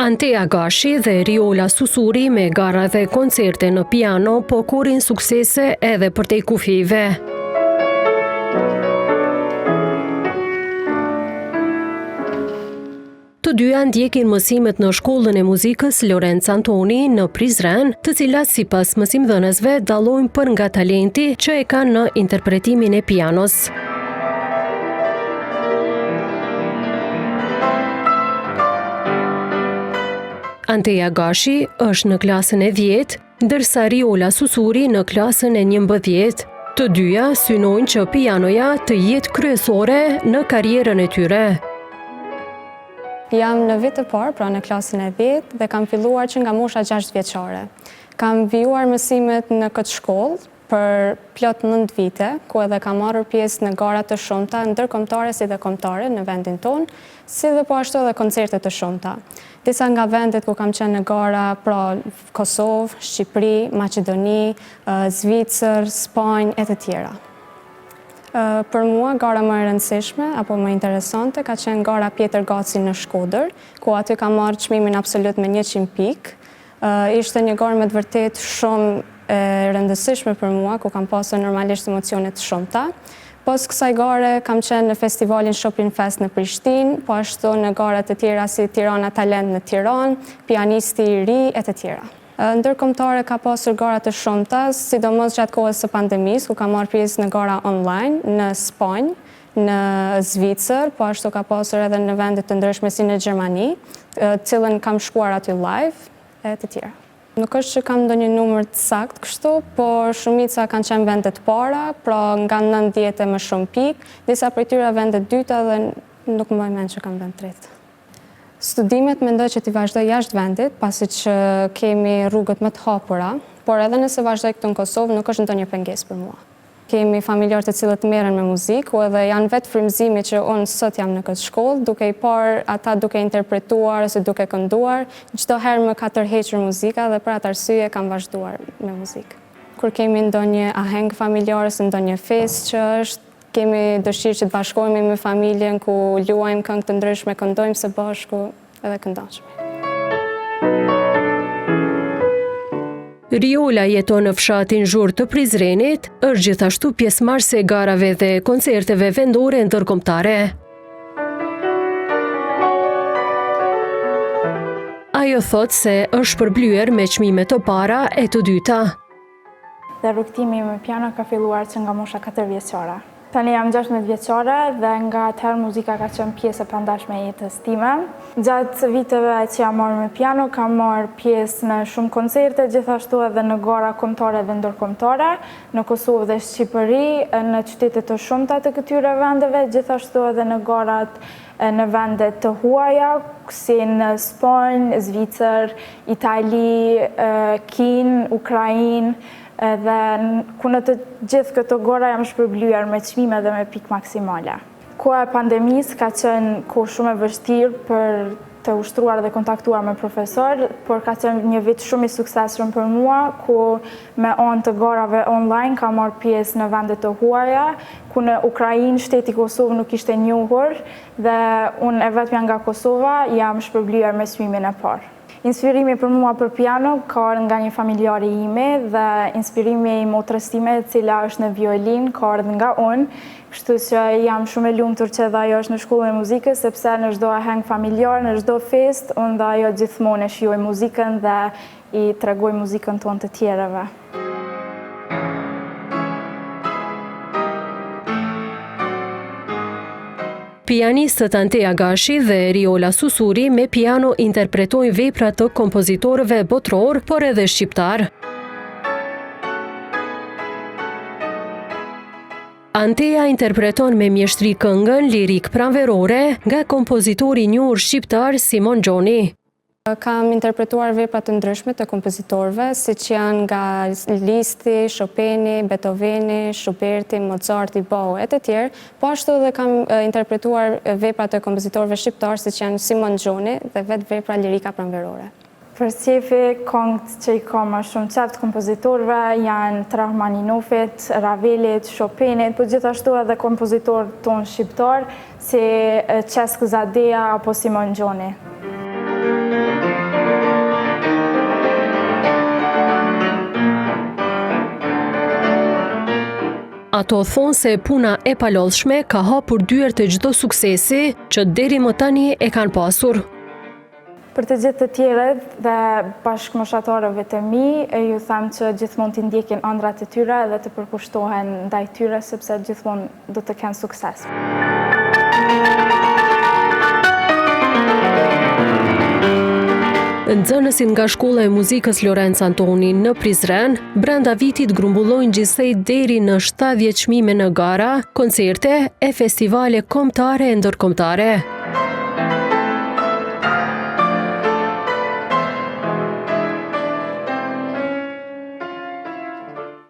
Antea Gashi dhe Riola Susuri me gara dhe koncerte në piano po korin suksese edhe përtej kufive. Të dyja ndjekin mësimet në shkollën e muzikës Lorenz Antoni në Prizren, të cilat sipas mësimdhënësve dallojnë për nga talenti që e kanë në interpretimin e pianos. Antea Gashi është në klasën e 10, ndërsa Riola Susuri në klasën e 11. Të dyja synojnë që pianoja të jetë kryesore në karrierën e tyre. Jam në vit të parë, pra në klasën e 10 dhe kam filluar që nga mosha 6 vjeçare. Kam vijuar mësimet në këtë shkollë për plot 9 vite, ku edhe kam marrë pjesë në gara të shumta, ndërkombëtare si dhe kombëtare në vendin tonë, si dhe po ashtu edhe koncerte të shumta. Disa nga vendet ku kam qenë në gara, pra Kosovë, Shqipëri, Maqedoni, Zvicër, Spanjë e të tjera. Për mua, gara më e rëndësishme, apo më interesante, ka qenë gara Pjetër Gaci në Shkodër, ku aty kam marrë çmimin absolut me 100 pikë. Ishte një garë me të vërtet shumë e rëndësishme për mua, ku kam pasur normalisht emocione të shumta. Pas kësaj gare kam qenë në festivalin Shopping Fest në Prishtinë, po ashtu në gara të tjera si Tirana Talent në Tiranë, Pianisti i ri e të tjera. Ndërkombëtare ka pasur gara të shumta, sidomos gjatë kohës së pandemisë, ku kam marrë pjesë në gara online në Spanjë, në Zvicër, po ashtu ka pasur edhe në vende të ndryshme si në Gjermani, cilën kam shkuar aty live e të tjera. Nuk është që kam ndonjë numër të saktë kështu, por shumica kanë qenë vende të para, pra nga 90 e më shumë pikë, disa prej tyre vende të dyta dhe nuk më mend që kam vend tretë. Studimet mendoj që t'i vazhdoj jashtë vendit, pasi që kemi rrugët më të hapura, por edhe nëse vazhdoj këtu në Kosovë nuk është ndonjë pengesë për mua. Kemi familjarë të cilët merren me muzikë, edhe janë vetë frymëzimi që unë sot jam në këtë shkollë, duke i parë ata duke interpretuar ose duke kënduar, çdo herë më ka tërhequr muzika dhe për atë arsye kam vazhduar me muzikë. Kur kemi ndonjë aheng familjar ose ndonjë festë që është, kemi dëshirë që të bashkohemi me familjen, ku luajmë këngë të ndryshme, këndojmë së bashku edhe këndoshme. Riola jeton në fshatin Zhurë të Prizrenit, është gjithashtu pjesëmarrëse e garave dhe koncerteve vendore ndërkombëtare. Ajo thotë se është përblyer me çmime të para e të dyta. Dhe rrugtimi me piano ka filluar që nga mosha 4 vjeçare. Tani jam 16 vjeçare dhe nga atëherë muzika ka qenë pjesë e pandashme e jetës time. Gjatë viteve që jam marrë me piano, kam marrë pjesë në shumë koncerte, gjithashtu edhe në gara kombëtare dhe ndërkombëtare, në Kosovë dhe Shqipëri, në qytete të shumta të këtyre vendeve, gjithashtu edhe në garat në vende të huaja, si në Spanjë, Zvicër, Itali, Kinë, Ukrainë, dhe ku në të gjithë këto gara jam shpërblyer me çmime dhe me pikë maksimale. Koha e pandemisë ka qenë kohë shumë e vështirë për të ushtruar dhe kontaktuar me profesor, por ka qenë një vit shumë i suksesshëm për mua, ku me anë të garave online kam marrë pjesë në vende të huaja, ku në Ukrainë shteti Kosovë nuk ishte njohur dhe unë e vetmja nga Kosova jam shpërblyer me çmimin e parë. Inspirimi për mua për piano ka ardhur nga një familjare ime dhe inspirimi i motrës time, e cila është në violinë, ka ardhur nga unë, kështu që jam shumë e lumtur që edhe ajo është në shkollën e muzikës, sepse në çdo aheng familjar, në çdo festë, unë dhe ajo gjithmonë e shijoj muzikën dhe i tregoj muzikën tonë të tjerëve. Pianistët Antea Gashi dhe Riola Susuri me piano interpretojnë vepra të kompozitorëve botror, por edhe shqiptar. Antea interpreton me mjeshtri këngën lirik pranverore nga kompozitori i njohur shqiptar Simon Gjoni. Kam interpretuar vepra të ndryshme të kompozitorëve, siç janë nga Liszti, Chopini, Beethoveni, Schuberti, Mozarti, Bach e të tjerë, po ashtu edhe kam interpretuar vepra të kompozitorëve shqiptar, siç janë Simon Gjoni dhe vetë vepra lirika pranverore. Për Sjefi, këngët që i ka më shumë qeft kompozitorëve janë Rachmaninofit, Ravelit, Chopinit, po gjithashtu edhe kompozitorë tonë shqiptar si Çesk Zadeja apo Simon Gjoni. Ato thonë se puna e palodhshme ka hapur dyert të çdo suksesi që deri më tani e kanë pasur. Për të gjithë të tjerët dhe bashkëmoshatarëve të mi, ju them që gjithmonë t'i ndjekin ëndrat e tyre dhe të përkushtohen ndaj tyre sepse gjithmonë do të kenë sukses. Nxënësit nga Shkolla e Muzikës Lorenz Antoni në Prizren, brenda vitit grumbullojnë gjithsej deri në 70 çmime në gara, koncerte e festivale kombëtare e ndërkombëtare.